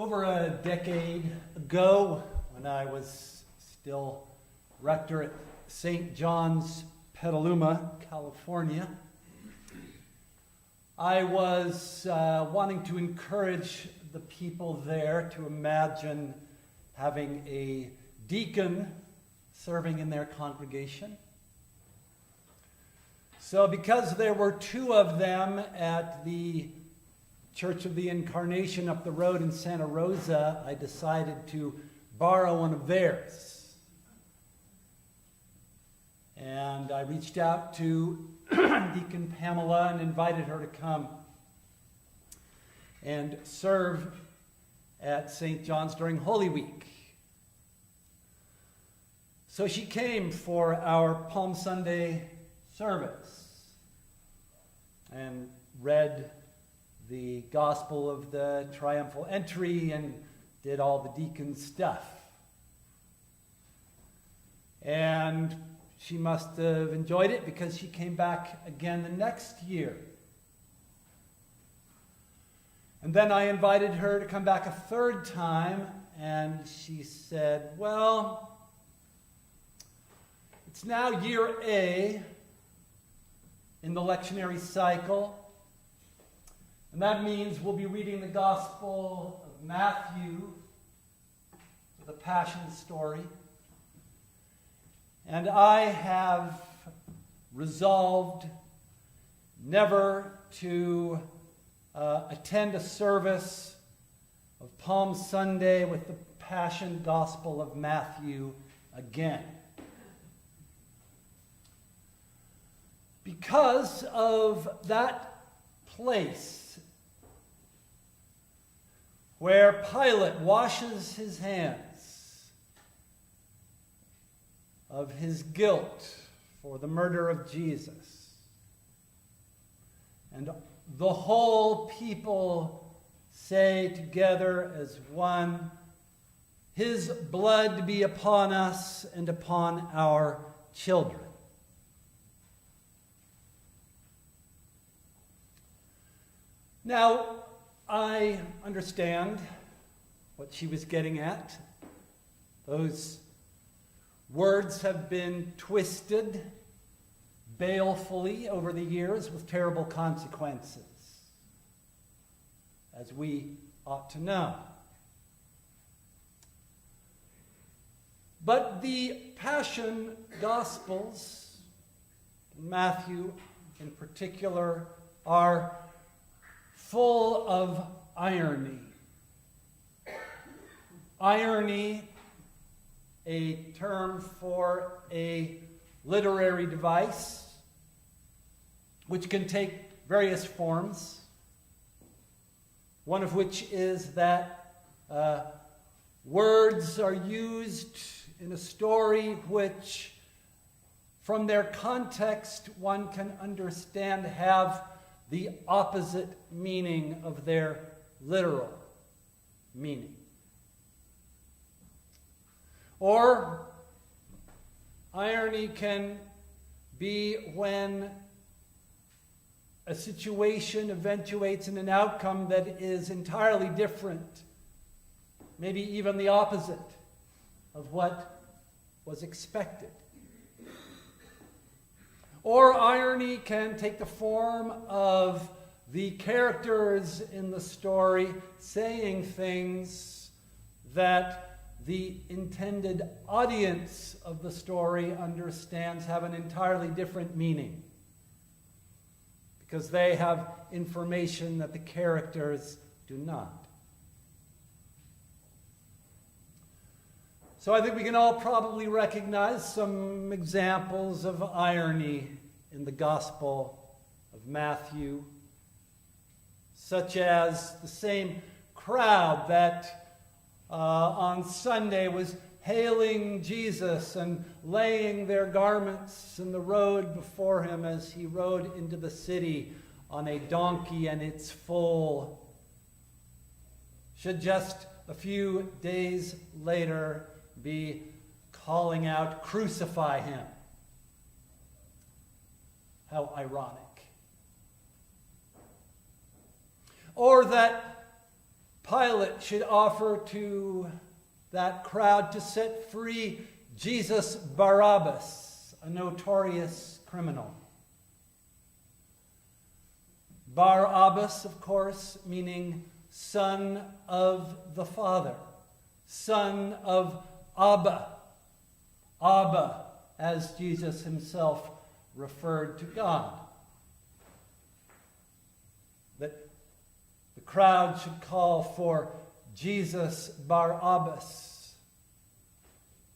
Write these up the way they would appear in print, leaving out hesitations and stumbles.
Over a decade ago, when I was still rector at St. John's, Petaluma, California, I was wanting to encourage the people there to imagine having a deacon serving in their congregation. So because there were two of them at the Church of the Incarnation up the road in Santa Rosa, I decided to borrow one of theirs. And I reached out to Deacon Pamela and invited her to come and serve at St. John's during Holy Week. So she came for our Palm Sunday service and read the Gospel of the Triumphal Entry and did all the deacon stuff. And she must have enjoyed it because she came back again the next year. And then I invited her to come back a third time, and she said, well, it's now year A in the lectionary cycle, and that means we'll be reading the Gospel of Matthew, the Passion story. And I have resolved never to attend a service of Palm Sunday with the Passion Gospel of Matthew again. Because of that place where Pilate washes his hands of his guilt for the murder of Jesus, and the whole people say together as one, his blood be upon us and upon our children. Now, I understand what she was getting at. Those words have been twisted balefully over the years with terrible consequences, as we ought to know. But the Passion Gospels, Matthew in particular, are full of irony. Irony, a term for a literary device, which can take various forms, one of which is that words are used in a story which, from their context, one can understand have the opposite meaning of their literal meaning. Or irony can be when a situation eventuates in an outcome that is entirely different, maybe even the opposite of what was expected. Or irony can take the form of the characters in the story saying things that the intended audience of the story understands have an entirely different meaning, because they have information that the characters do not. So I think we can all probably recognize some examples of irony in the Gospel of Matthew, such as the same crowd that on Sunday was hailing Jesus and laying their garments in the road before him as he rode into the city on a donkey and its foal, should just a few days later be calling out, "Crucify him." How ironic. Or that Pilate should offer to that crowd to set free Jesus Barabbas, a notorious criminal. Barabbas, of course, meaning son of the Father, son of Abba. Abba, as Jesus himself referred to God. That the crowd should call for Jesus Barabbas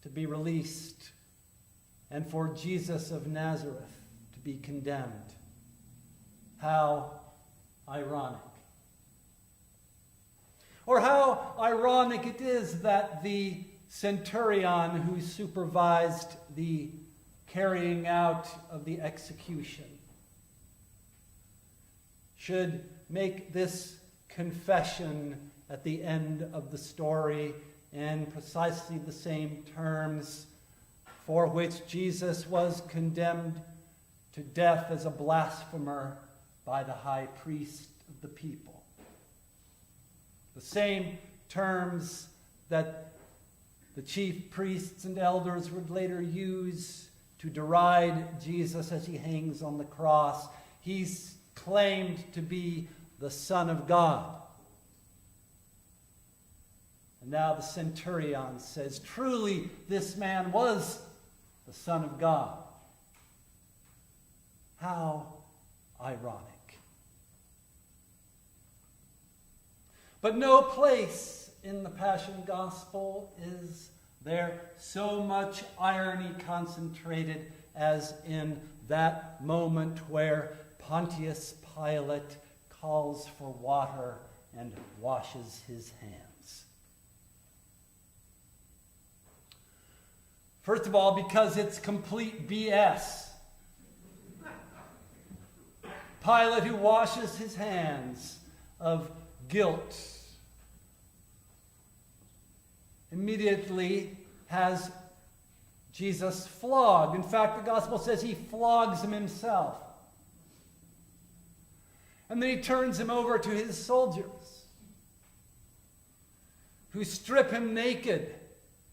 to be released and for Jesus of Nazareth to be condemned. How ironic. Or how ironic it is that the centurion who supervised the carrying out of the execution should make this confession at the end of the story in precisely the same terms for which Jesus was condemned to death as a blasphemer by the high priest of the people. The same terms that the chief priests and elders would later use to deride Jesus as he hangs on the cross. He's claimed to be the Son of God. And now the centurion says, truly, this man was the Son of God. How ironic. But no place in the Passion Gospel is there so much irony concentrated as in that moment where Pontius Pilate calls for water and washes his hands. First of all, because it's complete BS. Pilate, who washes his hands of guilt, immediately has Jesus flogged. In fact, the gospel says he flogs him himself. And then he turns him over to his soldiers, who strip him naked,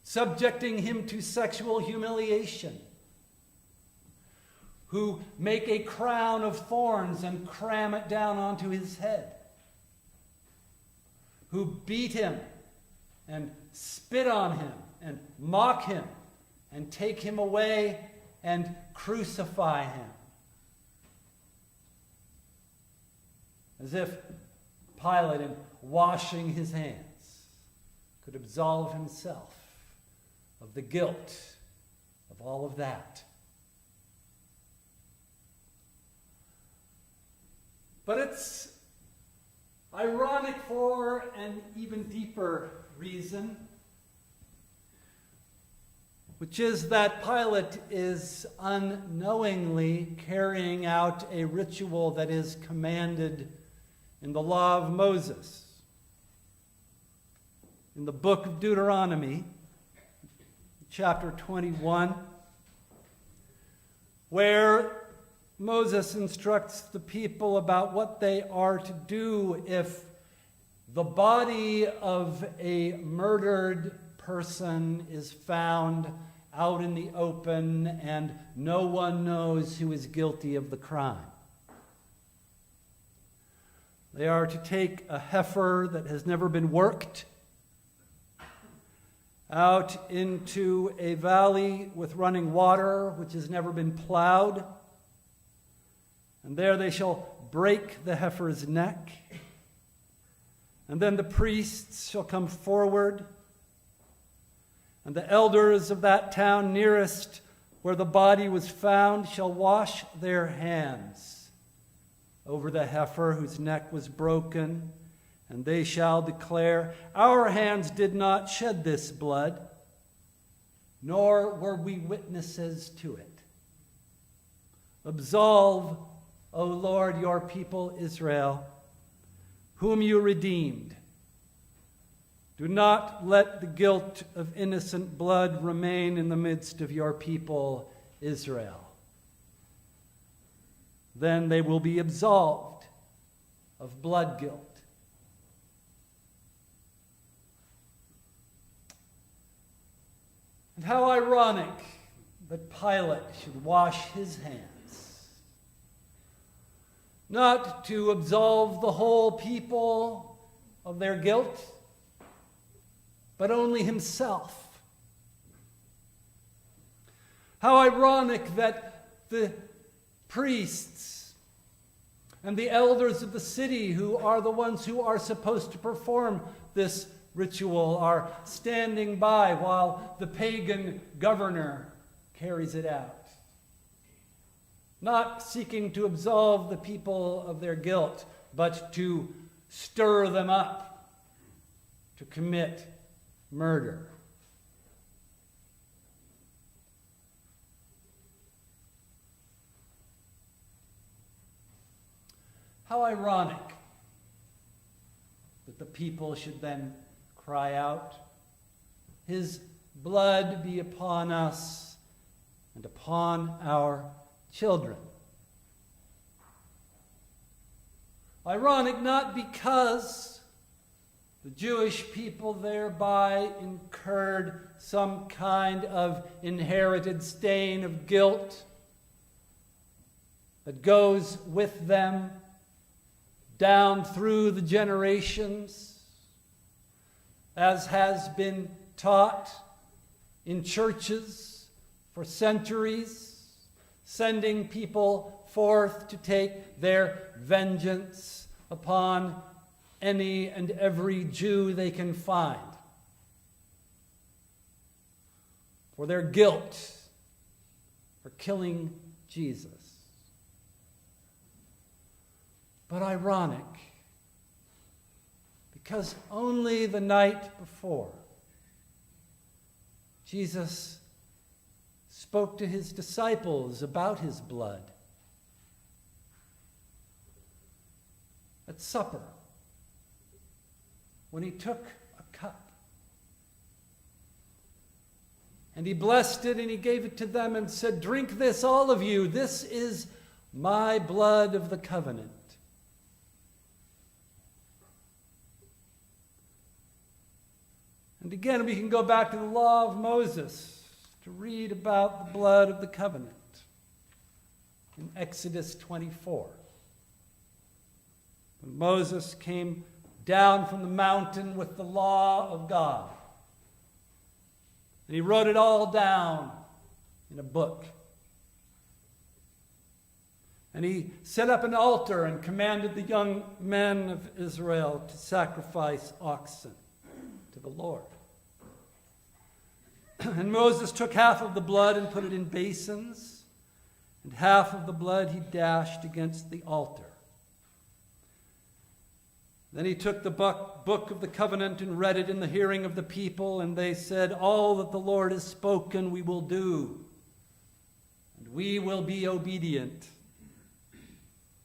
subjecting him to sexual humiliation, who make a crown of thorns and cram it down onto his head, who beat him and spit on him and mock him and take him away and crucify him. As if Pilate, in washing his hands, could absolve himself of the guilt of all of that. But it's ironic for an even deeper reason, which is that Pilate is unknowingly carrying out a ritual that is commanded in the law of Moses. In the book of Deuteronomy, chapter 21, where Moses instructs the people about what they are to do if the body of a murdered person is found out in the open and no one knows who is guilty of the crime. They are to take a heifer that has never been worked out into a valley with running water which has never been plowed, and there they shall break the heifer's neck. And then the priests shall come forward, and the elders of that town nearest where the body was found shall wash their hands over the heifer whose neck was broken, and they shall declare, our hands did not shed this blood, nor were we witnesses to it. Absolve, O Lord, your people Israel, whom you redeemed. Do not let the guilt of innocent blood remain in the midst of your people Israel. Then they will be absolved of blood guilt. And how ironic that Pilate should wash his hands, not to absolve the whole people of their guilt, but only himself. How ironic that the priests and the elders of the city, who are the ones who are supposed to perform this ritual, are standing by while the pagan governor carries it out, not seeking to absolve the people of their guilt, but to stir them up to commit murder. How ironic that the people should then cry out, "His blood be upon us and upon our children." Ironic not because the Jewish people thereby incurred some kind of inherited stain of guilt that goes with them down through the generations, as has been taught in churches for centuries, sending people forth to take their vengeance upon any and every Jew they can find for their guilt for killing Jesus. But ironic, because only the night before, Jesus spoke to his disciples about his blood at supper, when he took a cup. And he blessed it and he gave it to them and said, "Drink this, all of you. This is my blood of the covenant." And again, we can go back to the law of Moses to read about the blood of the covenant in Exodus 24. When Moses came down from the mountain with the law of God, and he wrote it all down in a book. And he set up an altar and commanded the young men of Israel to sacrifice oxen to the Lord. And Moses took half of the blood and put it in basins, and half of the blood he dashed against the altar. Then he took the book of the covenant and read it in the hearing of the people, and they said, "All that the Lord has spoken we will do, and we will be obedient."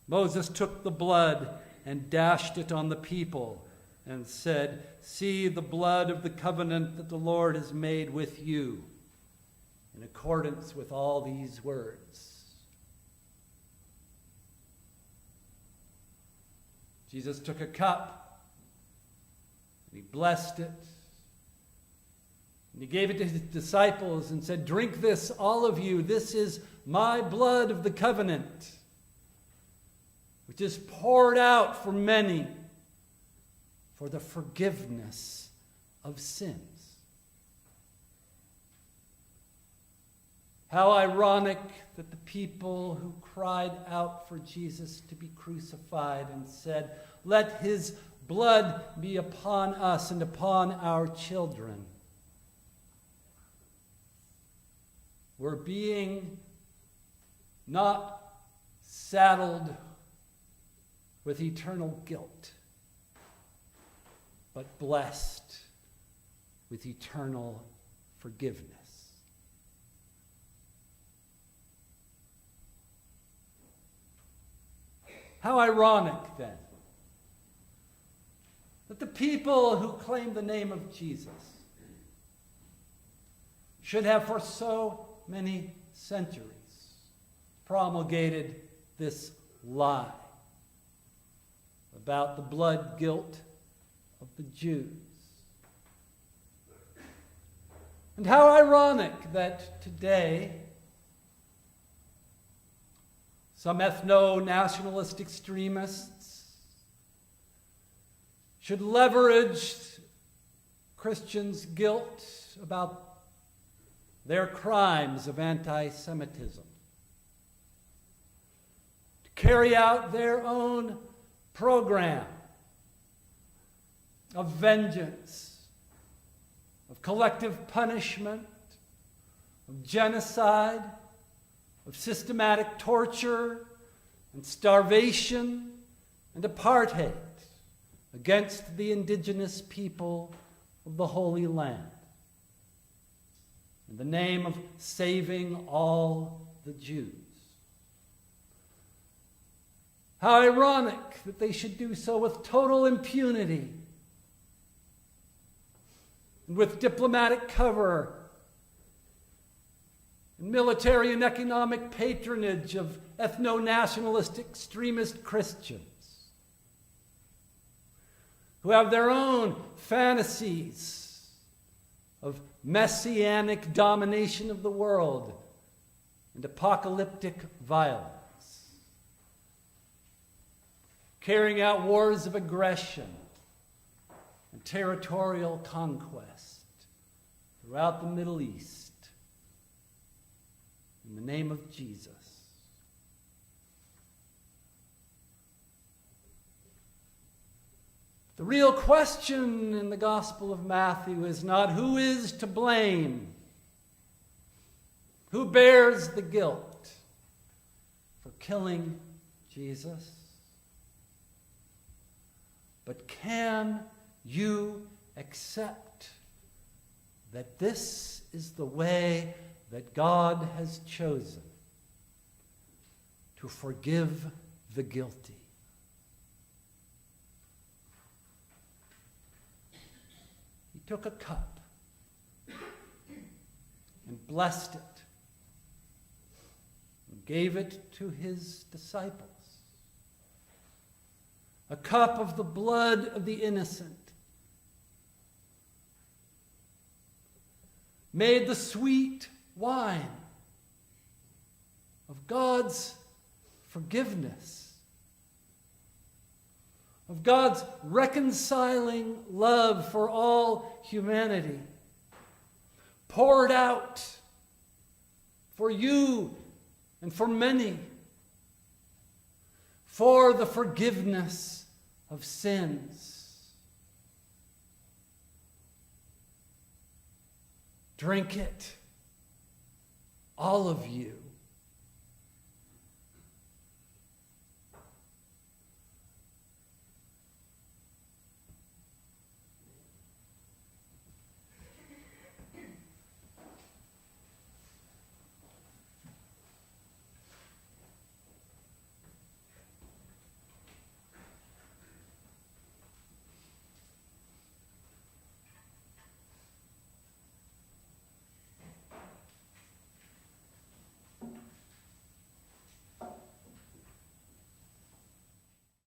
Moses took the blood and dashed it on the people and said, "See the blood of the covenant that the Lord has made with you, in accordance with all these words." Jesus took a cup and he blessed it. And he gave it to his disciples and said, "Drink this, all of you. This is my blood of the covenant, which is poured out for many for the forgiveness of sins." How ironic that the people who cried out for Jesus to be crucified and said, "Let his blood be upon us and upon our children," were being not saddled with eternal guilt, but blessed with eternal forgiveness. How ironic, then, that the people who claim the name of Jesus should have for so many centuries promulgated this lie about the blood guilt of the Jews. And how ironic that today some ethno-nationalist extremists should leverage Christians' guilt about their crimes of anti-Semitism to carry out their own program of vengeance, of collective punishment, of genocide, of systematic torture and starvation and apartheid against the indigenous people of the Holy Land, in the name of saving all the Jews. How ironic that they should do so with total impunity and with diplomatic cover and military and economic patronage of ethno-nationalist extremist Christians who have their own fantasies of messianic domination of the world and apocalyptic violence, carrying out wars of aggression and territorial conquest throughout the Middle East in the name of Jesus. The real question in the Gospel of Matthew is not who is to blame, who bears the guilt for killing Jesus, but can you accept that this is the way that God has chosen to forgive the guilty? He took a cup and blessed it and gave it to his disciples. A cup of the blood of the innocent, made the sweet wine of God's forgiveness, of God's reconciling love for all humanity, poured out for you and for many, for the forgiveness of sins. Drink it, all of you.